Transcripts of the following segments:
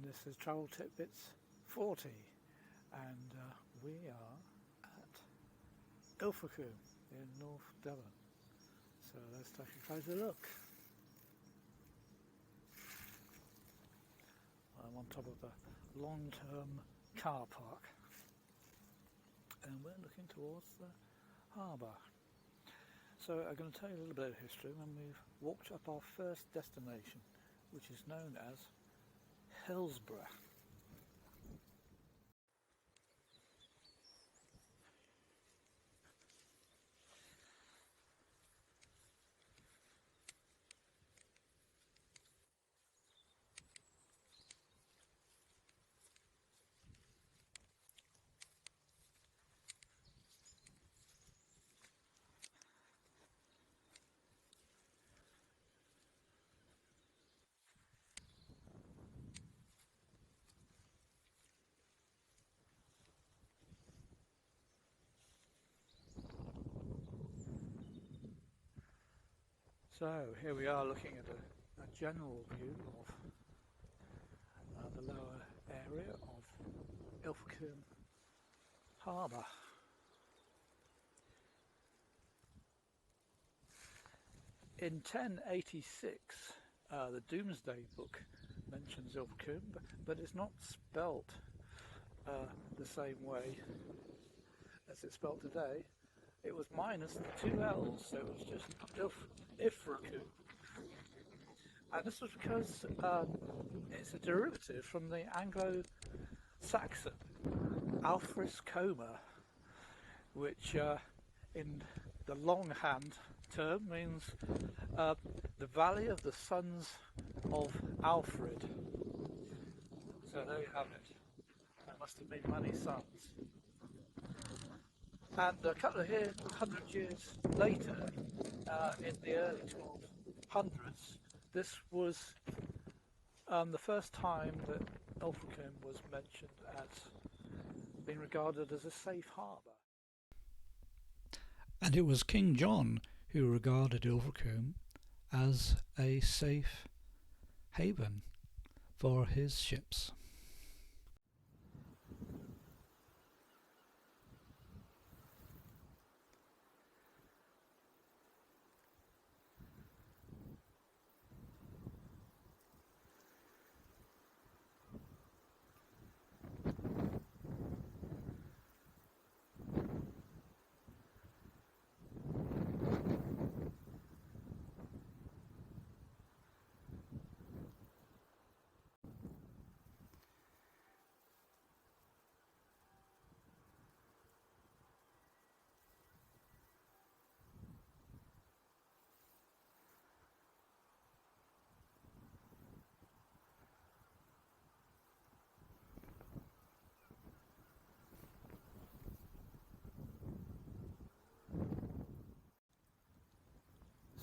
This is Travel TitBits 40, and we are at Ilfracombe in North Devon. So let's take a closer look. I'm on top of the long-term car park, and we're looking towards the harbour. So I'm going to tell you a little bit of history when we've walked up our first destination, which is known as Hillsborough. So here we are looking at a general view of the lower area of Ilfracombe Harbour. In 1086 the Domesday Book mentions Ilfracombe, but it's not spelt the same way as it's spelt today. It was minus the two L's, so it was just Ilfracombe. And this was because it's a derivative from the Anglo-Saxon Ilfracombe, which in the longhand term means the valley of the sons of Alfred. So there you have it. There must have been many sons. And a couple of hundred years later, in the early 1200s, this was the first time that Ilfracombe was mentioned as being regarded as a safe harbour. And it was King John who regarded Ilfracombe as a safe haven for his ships.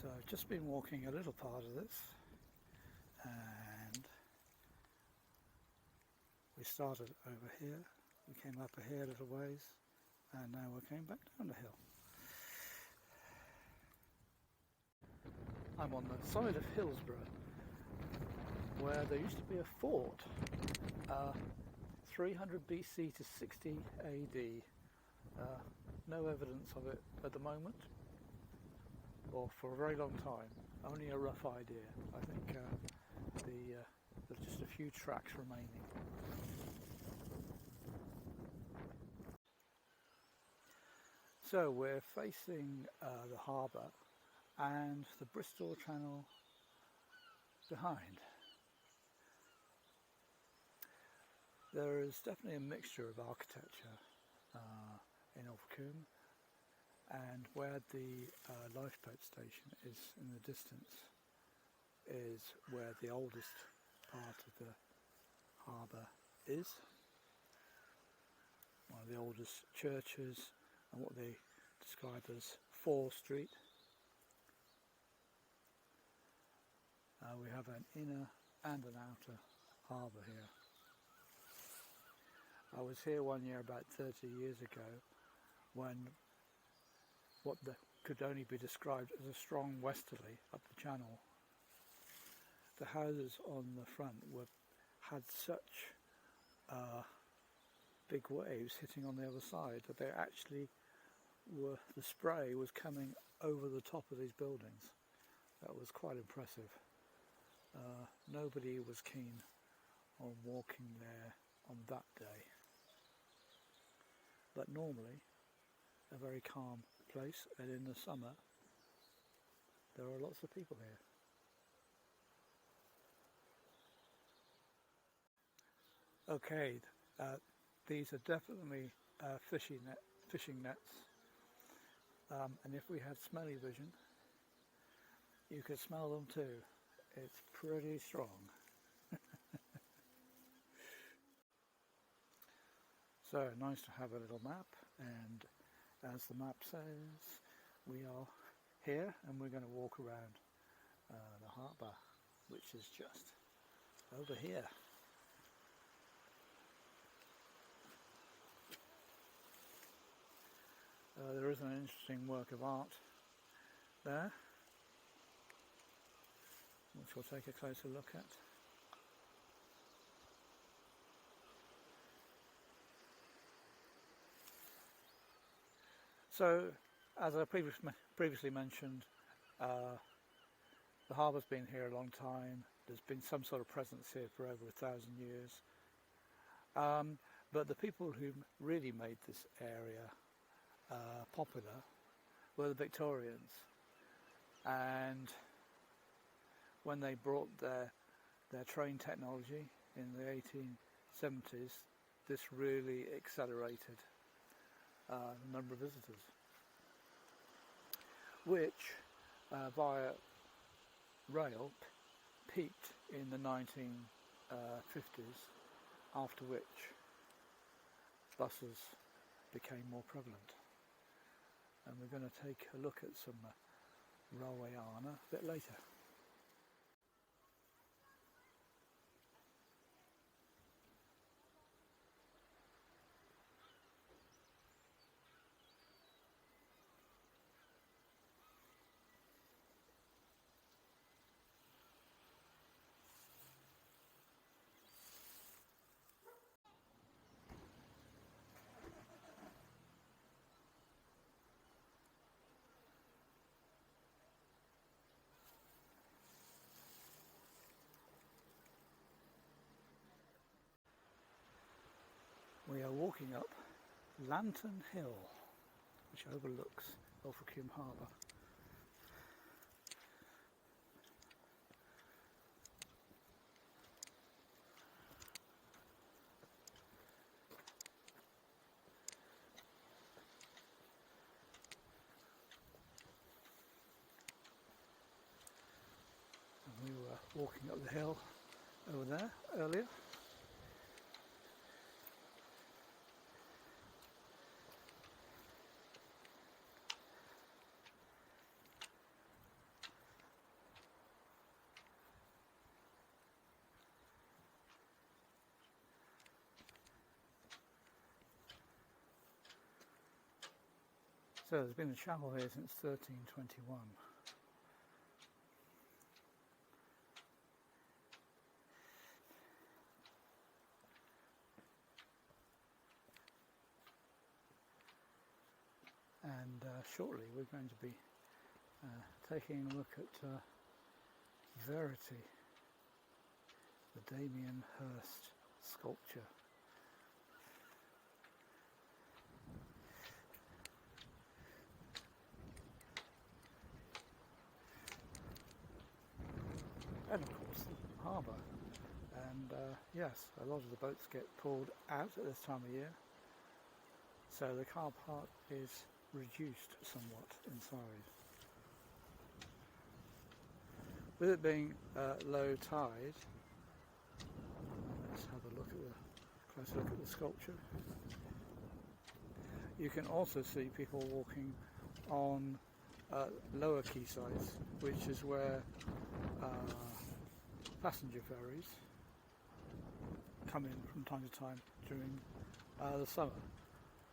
So I've just been walking a little part of this, and we started over here, we came up here a little ways, and now we're coming back down the hill. I'm on the side of Hillsborough, where there used to be a fort, 300 BC to 60 AD. No evidence of it at the moment, or for a very long time. Only a rough idea. I think there's just a few tracks remaining. So we're facing the harbour and the Bristol Channel behind. There is definitely a mixture of architecture in Ilfracombe, and where the lifeboat station is in the distance is where the oldest part of the harbour is. One of the oldest churches, and what they describe as Fore Street. We have an inner and an outer harbour here. I was here one year about 30 years ago when what could only be described as a strong westerly up the channel. The houses on the front were had such big waves hitting on the other side that they actually were, the spray was coming over the top of these buildings. That was quite impressive. Nobody was keen on walking there on that day, but normally a very calm place, and in the summer there are lots of people here. Okay, these are definitely fishing nets, and if we had smelly vision, you could smell them too. It's pretty strong. So nice to have a little map, and as the map says, we are here and we're going to walk around the harbour, which is just over here. There is an interesting work of art there, which we'll take a closer look at. So, as I previously mentioned, the harbour's been here a long time. There's been some sort of presence here for over 1,000 years. But the people who really made this area popular were the Victorians. And when they brought their train technology in the 1870s, this really accelerated the number of visitors, which via rail peaked in the 1950s, after which buses became more prevalent. And we're going to take a look at some railway yarn a bit later. We are walking up Lantern Hill, which overlooks Ilfracombe Harbour. And we were walking up the hill over there earlier. So there's been a chapel here since 1321. And shortly we're going to be taking a look at Verity, the Damien Hirst sculpture. And of course the harbour, and yes, a lot of the boats get pulled out at this time of year, so the car park is reduced somewhat inside. With it being low tide, let's have a closer look at the sculpture. You can also see people walking on lower quaysides, which is where passenger ferries come in from time to time during the summer.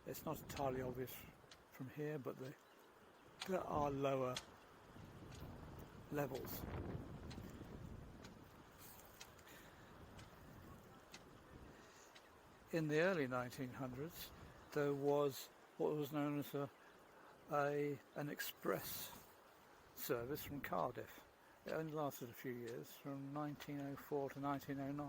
It's not entirely obvious from here, but there are lower levels. in the early 1900s there was what was known as an express service from Cardiff. It only lasted a few years, from 1904 to 1909.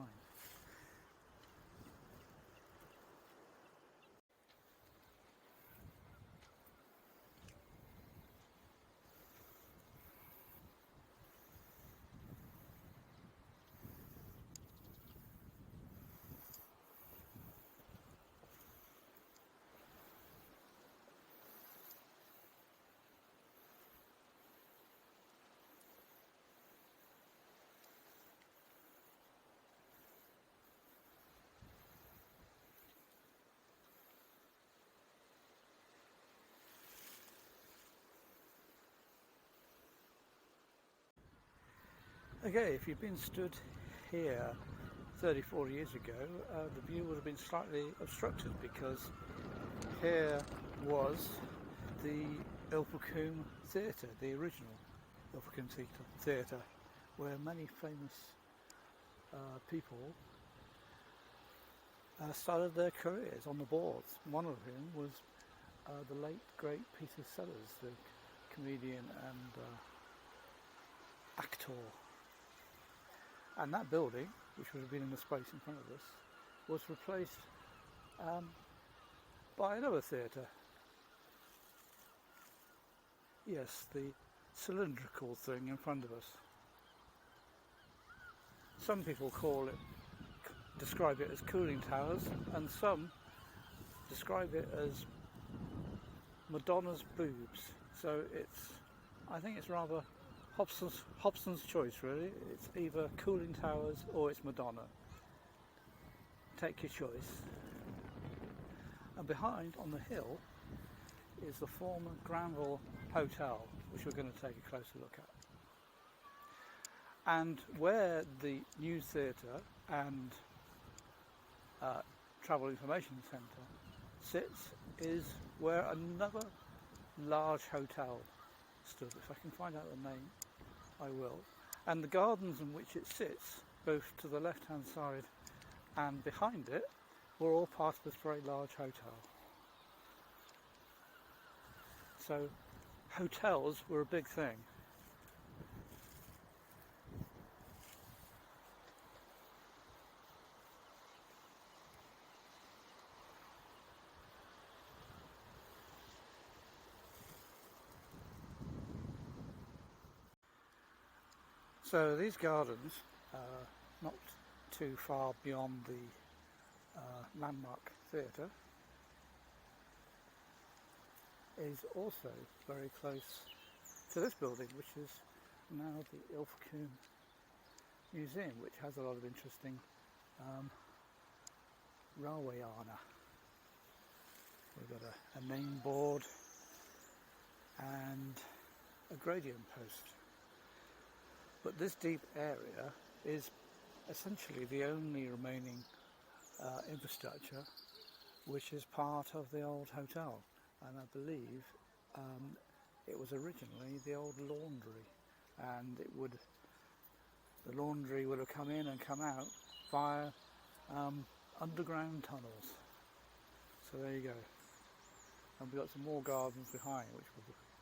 Okay, if you'd been stood here 30, 40 years ago, the view would have been slightly obstructed because here was the Ilfracombe Theatre, the original Ilfracombe Theatre, where many famous people started their careers on the boards. One of whom was the late, great Peter Sellers, the comedian and actor. And that building, which would have been in the space in front of us, was replaced by another theatre. Yes, the cylindrical thing in front of us. Some people describe it as cooling towers, and some describe it as Madonna's boobs. So I think it's rather Hobson's choice, really. It's either cooling towers or it's Madonna. Take your choice. And behind, on the hill, is the former Granville Hotel, which we're going to take a closer look at. And where the News Theatre and Travel Information Centre sits is where another large hotel stood. If I can find out the name, I will. And the gardens in which it sits, both to the left hand side and behind it, were all part of this very large hotel. So hotels were a big thing. So these gardens, not too far beyond the landmark theatre, is also very close to this building, which is now the Ilfracombe Museum, which has a lot of interesting railway armour. We've got a name board and a gradient post. But this deep area is essentially the only remaining infrastructure which is part of the old hotel, and I believe it was originally the old laundry, and the laundry would have come in and come out via underground tunnels. So there you go. And we've got some more gardens behind, which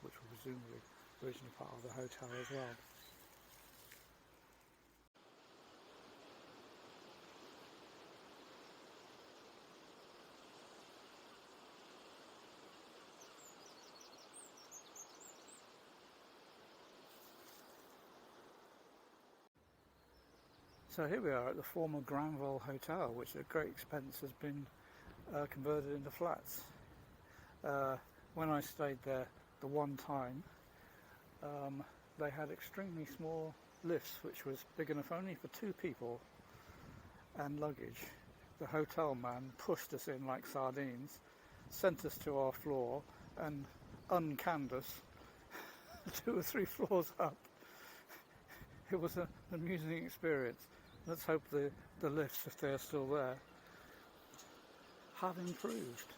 were presumably originally part of the hotel as well. So here we are at the former Granville Hotel, which at great expense has been converted into flats. When I stayed there the one time, they had extremely small lifts, which was big enough only for 2 people and luggage. The hotel man pushed us in like sardines, sent us to our floor and uncanned us 2 or 3 floors up. It was an amusing experience. Let's hope the lifts, if they're still there, have improved.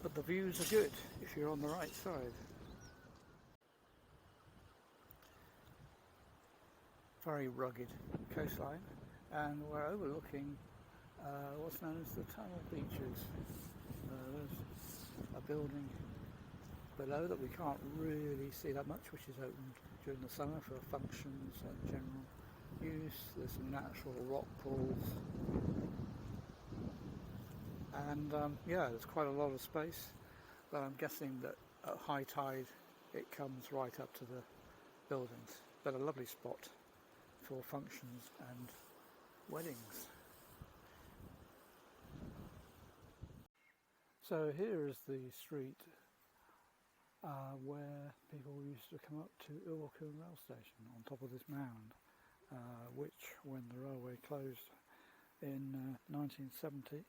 But the views are good if you're on the right side. Very rugged coastline, and we're overlooking what's known as the Tunnel Beaches. There's a building below that we can't really see that much, which is opened during the summer for functions and general use. There's some natural rock pools, and yeah, there's quite a lot of space, but I'm guessing that at high tide it comes right up to the buildings. But a lovely spot for functions and weddings. So here is the street where people used to come up to Ilfracombe rail station on top of this mound, which, when the railway closed in 1970,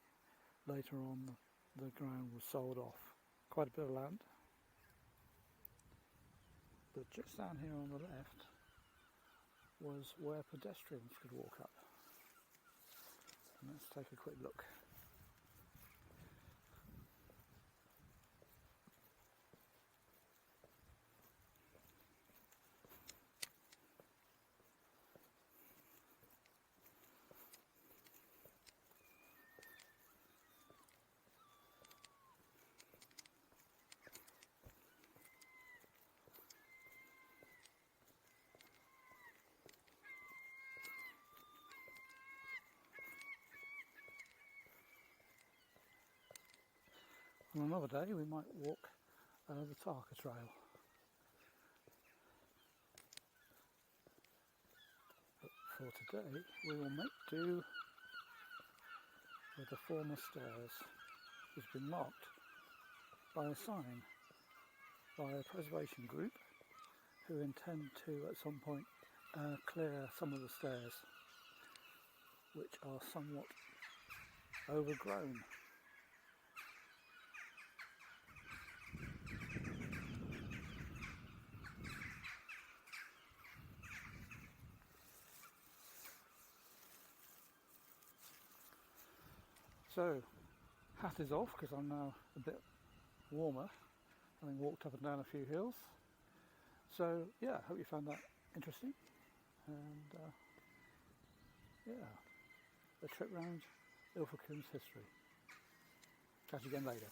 later on the ground was sold off. Quite a bit of land. But just down here on the left was where pedestrians could walk up. And let's take a quick look. On another day we might walk the Tarka Trail. But for today we will make do with the former stairs, which has been marked by a sign by a preservation group who intend to at some point clear some of the stairs, which are somewhat overgrown. So, hat is off because I'm now a bit warmer, having walked up and down a few hills. So yeah, hope you found that interesting, and yeah, a trip round Ilfracombe's history. Catch you again later.